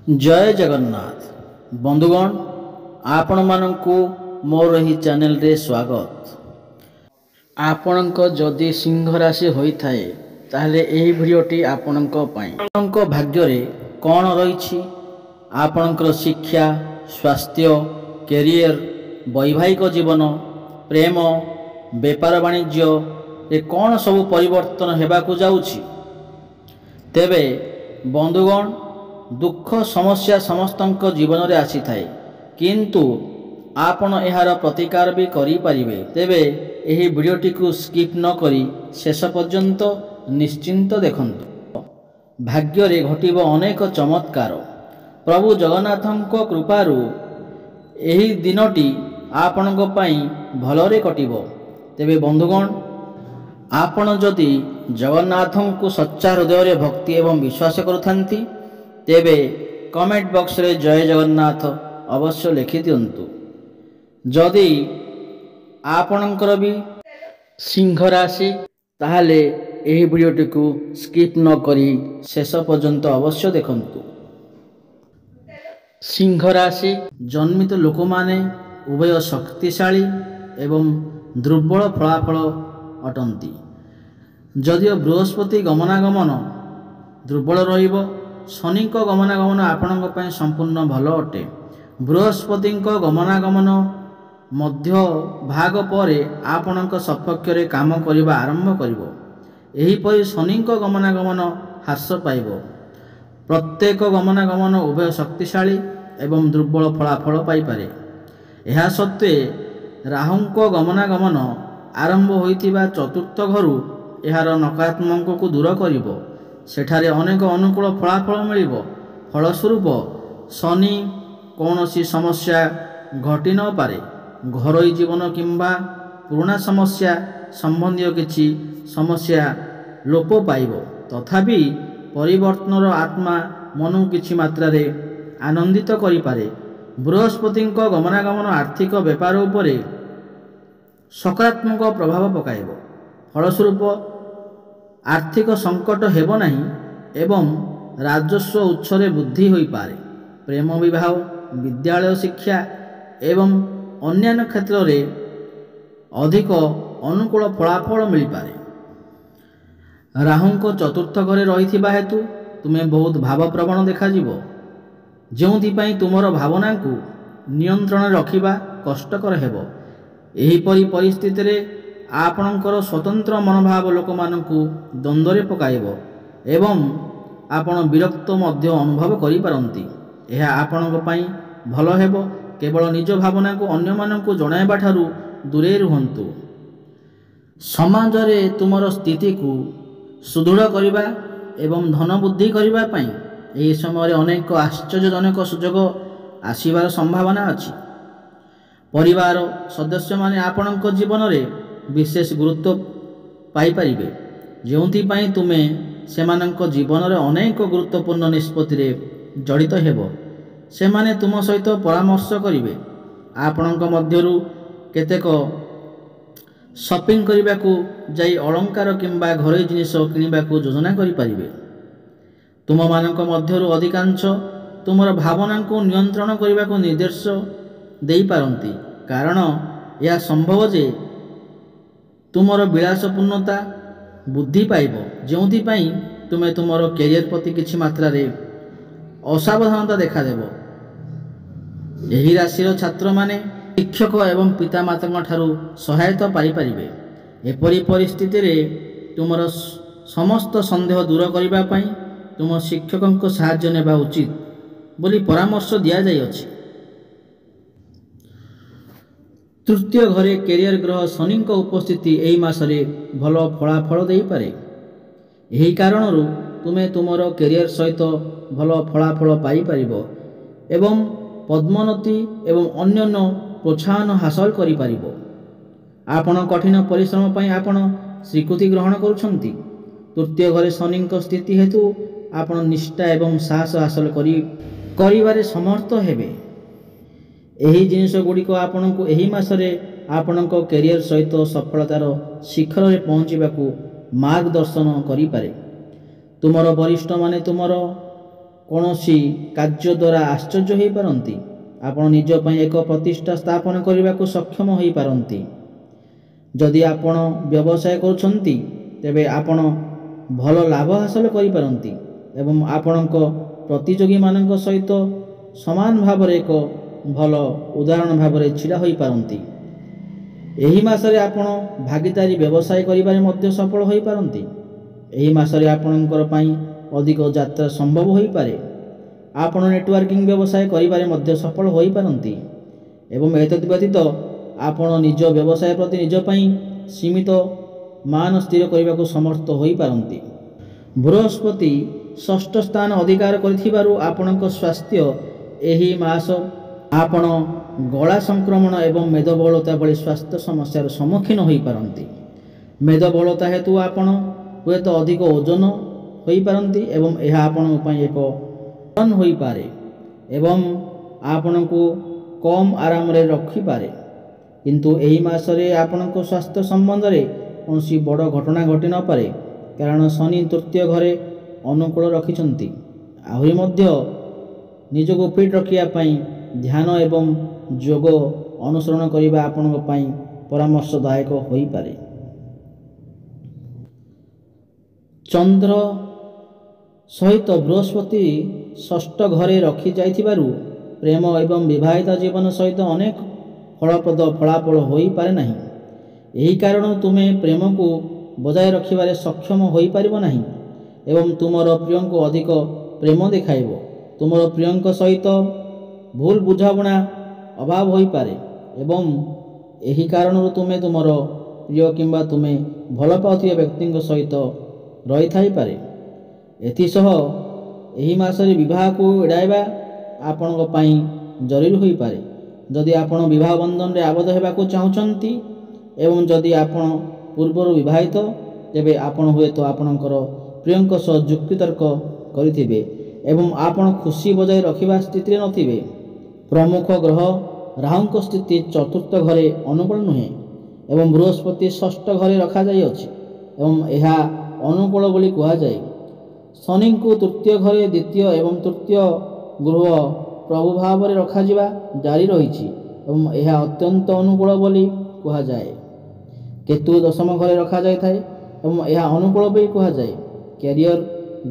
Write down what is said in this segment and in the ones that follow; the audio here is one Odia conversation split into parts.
जय जगन्नाथ बंधुगण आपण मानकु मोर ही चैनल रे स्वागत। आपणक जदि सिंह राशि होइथाए ताहले एही भिडियोटी आपणक पई। आपणक भाग्य रे कोन रहिछि आपणकर शिक्षा स्वास्थ्य कैरियर वैवाहिक जीवन प्रेम व्यापार वाणिज्य रे कोन सब परिवर्तन हेबाकु जाउछि। तेबे बंधुगण दुख समस्या समस्तंक जीवन रे आसी थाए किंतु आपण एहार प्रतिकार भी करि परिबे। तेबे एही वीडियोटी को स्किप न करी शेष पर्यंत निश्चिंत देखंतु। भाग्य रे घटिबो अनेक चमत्कार। प्रभु जगन्नाथंक कृपारु एही दिनटी आपणक पई भलरे कटिबो। तेबे बंधुगण आपण जदि जगन्नाथंकु सच्चा हृदय रे भक्ति एवं विश्वास करुथांती तेबे कमेंट बॉक्स रे जय जगन्नाथ अवश्य लिखि दियंतु। जदि आपणकर भी सिंह राशि ताहले एही वीडियोटी को स्किप न करी शेष पर्यंत अवश्य देखंतु। सिंह राशि जन्मित लोक माने उभय शक्तिशाली एवं दुर्बल फलाफल अटंती। जदिओ बृहस्पति गमनागमन दुर्बल रहिबो शनि गमनागमन आपणक पई संपूर्ण भल अटे। बृहस्पति गमनागमन मध्य भाग परे आपणक सपक्ष रे काम करिबा आरंभ करिवो। एही परि शनि गमनागमन ह्रास पाइबो। प्रत्येक गमनागमन उभय शक्तिशाली एवं दुर्बल फलाफल पाई पारे। एहा सत्वे राहुंक गमनागमन आरंभ होइतिबा चतुर्थ घरु एहार नकारात्मक को दूर करिवो। सेठारे अनेक अनुकूल फलाफल मिलिबो। फलस्वरूप शनि कौनसी समस्या घटी न पारे। घरोई जीवन किंबा पुराना समस्या संबंधी किछि समस्या लोप पाइबो। तथापि परिवर्तनर आत्मा मनु किछि मात्रा रे आनंदित करि पारे। बृहस्पति गमनागमन आर्थिक व्यापार उपरे सकारात्मक प्रभाव पकाइबो। फलस्वरूप आर्थिक संकट हेबो नहीं एवं राजस्व उत्सरे वृद्धि होई पारे। प्रेम विवाह विद्यालय शिक्षा एवं अन्यान्य क्षेत्र रे अधिक अनुकूल फलाफल मिल पारे। राहुंक चतुर्थ घरे रहिथिबा हेतु तुमे बहुत भावप्रवण देखाजिबो। जोंथि पई तुमर भावना को नियंत्रण रखिबा कष्टकर हेबो। एही परि परिस्थिति रे आपणकर स्वतंत्र मनोभाव लोक मानकु द्वंद्वरे पकाइबो एवं आपण विरक्त मध्य अनुभव करि पारंती। एहा आपणक पई भल हेबो। केवल निज भावना को अन्य मानकु जणाइबा ठारू दूरे रुहंतु। समाज रे तुमर स्थिति को सुदृढ़ करिबा एवं धन बुद्धि करिबा पई एही समय अनेक आश्चर्यजनक सुयोग आसीबार संभावना अछि। परिवार सदस्य माने आपणक जीवन रे विशेष गुरुत्व पाई परिबे। जोंथि पई तुमे सेमानक जीवन रे अनेक गुरुत्वपूर्ण निष्पत्ति रे जड़ित हेबो। सेमाने तुम सहित परामर्श करिवे। आपणक मध्यरु केतेक शॉपिंग करिबाकू जाई अलंकार किंबा घरोई जिनिस किनिबाकू योजना करि परिबे। तुम मानक मध्यरु अधिकांश तुमर भावना को नियंत्रण करिबाकू निर्देश देई पारंती। कारण यह संभव जे तुमर विलासपूर्णता बुद्धि पाइब। जोंथि पई तुमे तुमर कैरियर प्रति किछि मात्रा रे असावधानता देखा देबो। एही राशिर छात्र माने शिक्षक एवं पितामाता ठारू सहायता पाई परिबे। एपरि परिस्थिति रे तुमर समस्त संदेह दूर करिबा पई तुम शिक्षकक सहायता नेबा उचित बोली परामर्श दिया जाय अछि। तृतीय घरे कैरियर ग्रह शनि उपस्थिति एही मासरे भल फलाफल देई पारे। एही कारणरू तुमे तुमर कैरियर सहित भल फलाफल पाई परिबो एवं पद्मोन्नति एवं अन्यान्य प्रोत्साहन हासिल करि परिबो। आपण कठिन परिश्रम पई आपण स्वीकृति ग्रहण करूछंती। तृतीय घरे शनि स्थिति हेतु आपण निष्ठा एवं साहस हासिल करिबारे समर्थ हेबे। एही जिनिस गुडी को आपण को एही मासरे आपण को कैरियर सहित सफलतार शिखर रे पहुंचीबाकू मार्गदर्शन करि पारे। तुमर वरिष्ठ माने तुमर କୌଣସି କାର୍ଯ୍ୟ ଦ୍ୱାରା ଆଶ୍ଚର୍ଯ୍ୟ ହୋଇପାରନ୍ତି। ଆପଣ ନିଜ ପାଇଁ ଏକ ପ୍ରତିଷ୍ଠା ସ୍ଥାପନ କରିବାକୁ ସକ୍ଷମ ହୋଇପାରନ୍ତି। ଯଦି ଆପଣ ବ୍ୟବସାୟ କରୁଛନ୍ତି ତେବେ ଆପଣ ଭଲ ଲାଭ ହାସଲ କରିପାରନ୍ତି ଏବଂ ଆପଣଙ୍କ ପ୍ରତିଯୋଗୀମାନଙ୍କ ସହିତ ସମାନ ଭାବରେ ଏକ ଭଲ ଉଦାହରଣ ଭାବରେ ଛିଡ଼ା ହୋଇପାରନ୍ତି। ଏହି ମାସରେ ଆପଣ ଭାଗିଦାରୀ ବ୍ୟବସାୟ କରିବାରେ ମଧ୍ୟ ସଫଳ ହୋଇପାରନ୍ତି। ଏହି ମାସରେ ଆପଣଙ୍କର ପାଇଁ ଅଧିକ ଯାତ୍ରା ସମ୍ଭବ ହୋଇପାରେ। ଆପଣ ନେଟୱାର୍କିଂ ବ୍ୟବସାୟ କରିବାରେ ମଧ୍ୟ ସଫଳ ହୋଇପାରନ୍ତି ଏବଂ ଏତଦ୍ ବ୍ୟତୀତ ଆପଣ ନିଜ ବ୍ୟବସାୟ ପ୍ରତି ନିଜ ପାଇଁ ସୀମିତ ମାନ ସ୍ଥିର କରିବାକୁ ସମର୍ଥ ହୋଇପାରନ୍ତି। ବୃହସ୍ପତି ଷଷ୍ଠ ସ୍ଥାନ ଅଧିକାର କରିଥିବାରୁ ଆପଣଙ୍କ ସ୍ୱାସ୍ଥ୍ୟ ଏହି ମାସ ଆପଣ ଗଳା ସଂକ୍ରମଣ ଏବଂ ମେଦବହୁଳତା ଭଳି ସ୍ୱାସ୍ଥ୍ୟ ସମସ୍ୟାର ସମ୍ମୁଖୀନ ହୋଇପାରନ୍ତି। ମେଦବହୁଳତା ହେତୁ ଆପଣ ହୁଏତ ଅଧିକ ଓଜନ ହୋଇପାରନ୍ତି ଏବଂ ଏହା ଆପଣଙ୍କ ପାଇଁ ଏକ ହୋଇପାରେ ଏବଂ ଆପଣଙ୍କୁ କମ୍ ଆରାମରେ ରଖିପାରେ। କିନ୍ତୁ ଏହି ମାସରେ ଆପଣଙ୍କ ସ୍ୱାସ୍ଥ୍ୟ ସମ୍ବନ୍ଧରେ କୌଣସି ବଡ଼ ଘଟଣା ଘଟି ନପାରେ କାରଣ ଶନି ତୃତୀୟ ଘରେ ଅନୁକୂଳ ରଖିଛନ୍ତି। ଆହୁରି ମଧ୍ୟ ନିଜକୁ ଫିଟ୍ ରଖିବା ପାଇଁ ଧ୍ୟାନ ଏବଂ ଯୋଗ ଅନୁସରଣ କରିବା ଆପଣଙ୍କ ପାଇଁ ପରାମର୍ଶଦାୟକ ହୋଇପାରେ। ଚନ୍ଦ୍ର ସହିତ ବୃହସ୍ପତି ଷଷ୍ଠ ଘରେ ରଖିଯାଇଥିବାରୁ ପ୍ରେମ ଏବଂ ବିବାହିତ ଜୀବନ ସହିତ ଅନେକ ଫଳପ୍ରଦ ଫଳାଫଳ ହୋଇପାରେ ନାହିଁ। ଏହି କାରଣରୁ ତୁମେ ପ୍ରେମକୁ ବଜାୟ ରଖିବାରେ ସକ୍ଷମ ହୋଇପାରିବ ନାହିଁ ଏବଂ ତୁମର ପ୍ରିୟଙ୍କୁ ଅଧିକ ପ୍ରେମ ଦେଖାଇବ। ତୁମର ପ୍ରିୟଙ୍କ ସହିତ ଭୁଲ ବୁଝାମଣା ଅଭାବ ହୋଇପାରେ ଏବଂ ଏହି କାରଣରୁ ତୁମେ ତୁମର ପ୍ରିୟ କିମ୍ବା ତୁମେ ଭଲ ପାଉଥିବା ବ୍ୟକ୍ତିଙ୍କ ସହିତ ରହିଥାଇପାରେ। ଏଥିସହ ଏହି ମାସରେ ବିବାହକୁ ଏଡ଼ାଇବା ଆପଣଙ୍କ ପାଇଁ ଜରୁରୀ ହୋଇପାରେ। ଯଦି ଆପଣ ବିବାହ ବନ୍ଧନରେ ଆବଦ୍ଧ ହେବାକୁ ଚାହୁଁଛନ୍ତି ଏବଂ ଯଦି ଆପଣ ପୂର୍ବରୁ ବିବାହିତ ତେବେ ଆପଣ ହୁଏତ ଆପଣଙ୍କର ପ୍ରିୟଙ୍କ ସହ ଯୁକ୍ତିତର୍କ କରିଥିବେ ଏବଂ ଆପଣ ଖୁସି ବଜାୟ ରଖିବା ସ୍ଥିତିରେ ନଥିବେ। ପ୍ରମୁଖ ଗ୍ରହ ରାହୁଙ୍କ ସ୍ଥିତି ଚତୁର୍ଥ ଘରେ ଅନୁକୂଳ ନୁହେଁ ଏବଂ ବୃହସ୍ପତି ଷଷ୍ଠ ଘରେ ରଖାଯାଇଅଛି ଏବଂ ଏହା ଅନୁକୂଳ ବୋଲି କୁହାଯାଏ। ଶନିଙ୍କୁ ତୃତୀୟ ଘରେ ଦ୍ୱିତୀୟ ଏବଂ ତୃତୀୟ ଗୃହ ପ୍ରଭୁ ଭାବରେ ରଖାଯିବା ଜାରି ରହିଛି ଏବଂ ଏହା ଅତ୍ୟନ୍ତ ଅନୁକୂଳ ବୋଲି କୁହାଯାଏ। କେତୁ ଦଶମ ଘରେ ରଖାଯାଇଥାଏ ଏବଂ ଏହା ଅନୁକୂଳ ବୋଲି କୁହାଯାଏ। କ୍ୟାରିୟର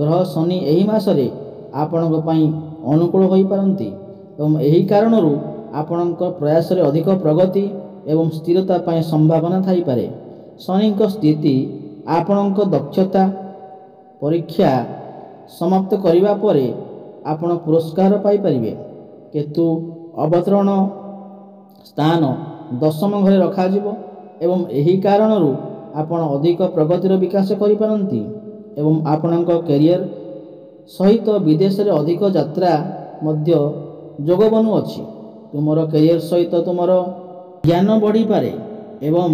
ଗ୍ରହ ଶନି ଏହି ମାସରେ ଆପଣଙ୍କ ପାଇଁ ଅନୁକୂଳ ହୋଇପାରନ୍ତି ଏବଂ ଏହି କାରଣରୁ ଆପଣଙ୍କ ପ୍ରୟାସରେ ଅଧିକ ପ୍ରଗତି ଏବଂ ସ୍ଥିରତା ପାଇଁ ସମ୍ଭାବନା ଥାଇପାରେ। ଶନିଙ୍କ ସ୍ଥିତି ଆପଣଙ୍କ ଦକ୍ଷତା ପରୀକ୍ଷା ସମାପ୍ତ କରିବା ପରେ ଆପଣ ପୁରସ୍କାର ପାଇପାରିବେ। କେତୁ ଅବତରଣ ସ୍ଥାନ ଦଶମ ଘରେ ରଖାଯିବ ଏବଂ ଏହି କାରଣରୁ ଆପଣ ଅଧିକ ପ୍ରଗତିର ବିକାଶ କରିପାରନ୍ତି ଏବଂ ଆପଣଙ୍କ କ୍ୟାରିୟର ସହିତ ବିଦେଶରେ ଅଧିକ ଯାତ୍ରା ମଧ୍ୟ ଯୋଗ ବନୁଅଛି। ତୁମର କ୍ୟାରିୟର ସହିତ ତୁମର ଜ୍ଞାନ ବଢ଼ିପାରେ ଏବଂ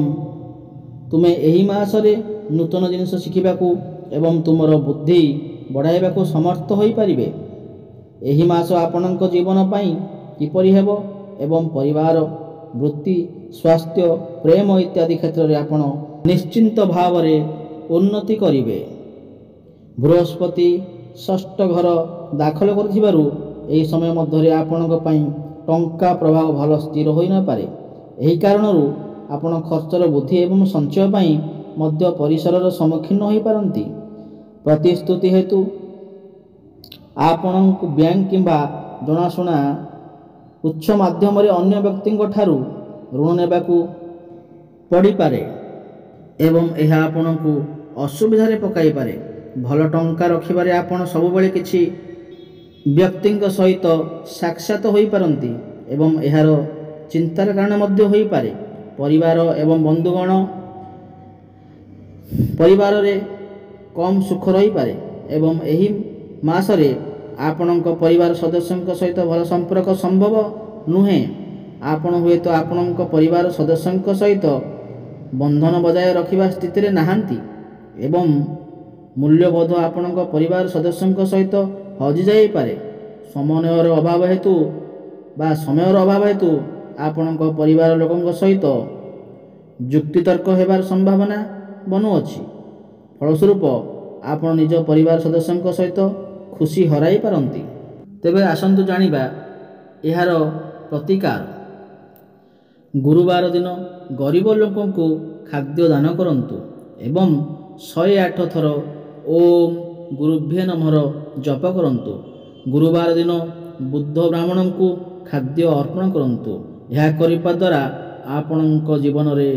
ତୁମେ ଏହି ମାସରେ ନୂତନ ଜିନିଷ ଶିଖିବାକୁ ଏବଂ ତୁମର ବୁଦ୍ଧି ବଢ଼ାଇବାକୁ ସମର୍ଥ ହୋଇପାରିବେ। ଏହି ମାସ ଆପଣଙ୍କ ଜୀବନ ପାଇଁ କିପରି ହେବ ଏବଂ ପରିବାର, ବୃତ୍ତି, ସ୍ୱାସ୍ଥ୍ୟ, ପ୍ରେମ ଇତ୍ୟାଦି କ୍ଷେତ୍ରରେ ଆପଣ ନିଶ୍ଚିନ୍ତ ଭାବରେ ଉନ୍ନତି କରିବେ। ବୃହସ୍ପତି ଷଷ୍ଠ ଘର ଦାଖଲ କରୁଥିବାରୁ ଏହି ସମୟ ମଧ୍ୟରେ ଆପଣଙ୍କ ପାଇଁ ଟଙ୍କା ପ୍ରବାହ ଭଲ ସ୍ଥିର ହୋଇନପାରେ। ଏହି କାରଣରୁ ଆପଣ ଖର୍ଚ୍ଚର ବୃଦ୍ଧି ଏବଂ ସଞ୍ଚୟ ପାଇଁ ମଧ୍ୟ ପରିସରର ସମ୍ମୁଖୀନ ହୋଇପାରନ୍ତି। ପ୍ରତିଶ୍ରୁତି ହେତୁ ଆପଣଙ୍କୁ ବ୍ୟାଙ୍କ କିମ୍ବା ଜଣାଶୁଣା ଉତ୍ସ ମାଧ୍ୟମରେ ଅନ୍ୟ ବ୍ୟକ୍ତିଙ୍କ ଠାରୁ ଋଣ ନେବାକୁ ପଡ଼ିପାରେ ଏବଂ ଏହା ଆପଣଙ୍କୁ ଅସୁବିଧାରେ ପକାଇପାରେ। ଭଲ ଟଙ୍କା ରଖିବାରେ ଆପଣ ସବୁବେଳେ କିଛି ବ୍ୟକ୍ତିଙ୍କ ସହିତ ସାକ୍ଷାତ ହୋଇପାରନ୍ତି ଏବଂ ଏହାର ଚିନ୍ତାର କାରଣ ମଧ୍ୟ ହୋଇପାରେ। ପରିବାର ଏବଂ ବନ୍ଧୁଗଣ ପରିବାରରେ କମ୍ ସୁଖ ରହିପାରେ ଏବଂ ଏହି ମାସରେ ଆପଣଙ୍କ ପରିବାର ସଦସ୍ୟଙ୍କ ସହିତ ଭଲ ସମ୍ପର୍କ ସମ୍ଭବ ନୁହେଁ। ଆପଣ ହୁଏତ ଆପଣଙ୍କ ପରିବାର ସଦସ୍ୟଙ୍କ ସହିତ ବନ୍ଧନ ବଜାୟ ରଖିବା ସ୍ଥିତିରେ ନାହାନ୍ତି ଏବଂ ମୂଲ୍ୟବୋଧ ଆପଣଙ୍କ ପରିବାର ସଦସ୍ୟଙ୍କ ସହିତ ହଜିଯାଇପାରେ। ସମନ୍ୱୟର ଅଭାବ ହେତୁ ଆପଣଙ୍କ ପରିବାର ଲୋକଙ୍କ ସହିତ ଯୁକ୍ତିତର୍କ ହେବାର ସମ୍ଭାବନା ବନୁଅଛି। ଫଳସ୍ୱରୂପ ଆପଣ ନିଜ ପରିବାର ସଦସ୍ୟଙ୍କ ସହିତ ଖୁସି ହରାଇ ପାରନ୍ତି। ତେବେ ଆସନ୍ତୁ ଜାଣିବା ଏହାର ପ୍ରତିକାର। ଗୁରୁବାର ଦିନ ଗରିବ ଲୋକଙ୍କୁ ଖାଦ୍ୟ ଦାନ କରନ୍ତୁ ଏବଂ 108 ଥର ଓମ୍ ଗୁରୁଭ୍ୟେ ନମଃର ଜପ କରନ୍ତୁ। ଗୁରୁବାର ଦିନ ବୁଦ୍ଧ ବ୍ରାହ୍ମଣଙ୍କୁ ଖାଦ୍ୟ ଅର୍ପଣ କରନ୍ତୁ। ଏହା କରିବା ଦ୍ୱାରା ଆପଣଙ୍କ ଜୀବନରେ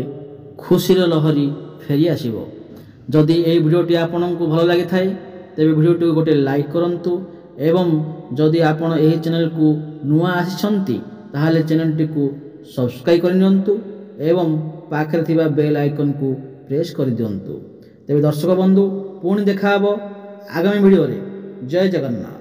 ଖୁସିର ଲହରୀ ଫେରି ଆସିବ। ଯଦି ଏହି ଭିଡ଼ିଓଟି ଆପଣଙ୍କୁ ଭଲ ଲାଗିଥାଏ ତେବେ ଭିଡ଼ିଓଟିକୁ ଗୋଟିଏ ଲାଇକ୍ କରନ୍ତୁ ଏବଂ ଯଦି ଆପଣ ଏହି ଚ୍ୟାନେଲକୁ ନୂଆ ଆସିଛନ୍ତି ତାହେଲେ ଚ୍ୟାନେଲଟିକୁ ସବସ୍କ୍ରାଇବ୍ କରିନିଅନ୍ତୁ ଏବଂ ପାଖରେ ଥିବା ବେଲ୍ ଆଇକନ୍କୁ ପ୍ରେସ୍ କରିଦିଅନ୍ତୁ। ତେବେ ଦର୍ଶକ ବନ୍ଧୁ ପୁଣି ଦେଖା ହେବ ଆଗାମୀ ଭିଡ଼ିଓରେ। ଜୟ ଜଗନ୍ନାଥ।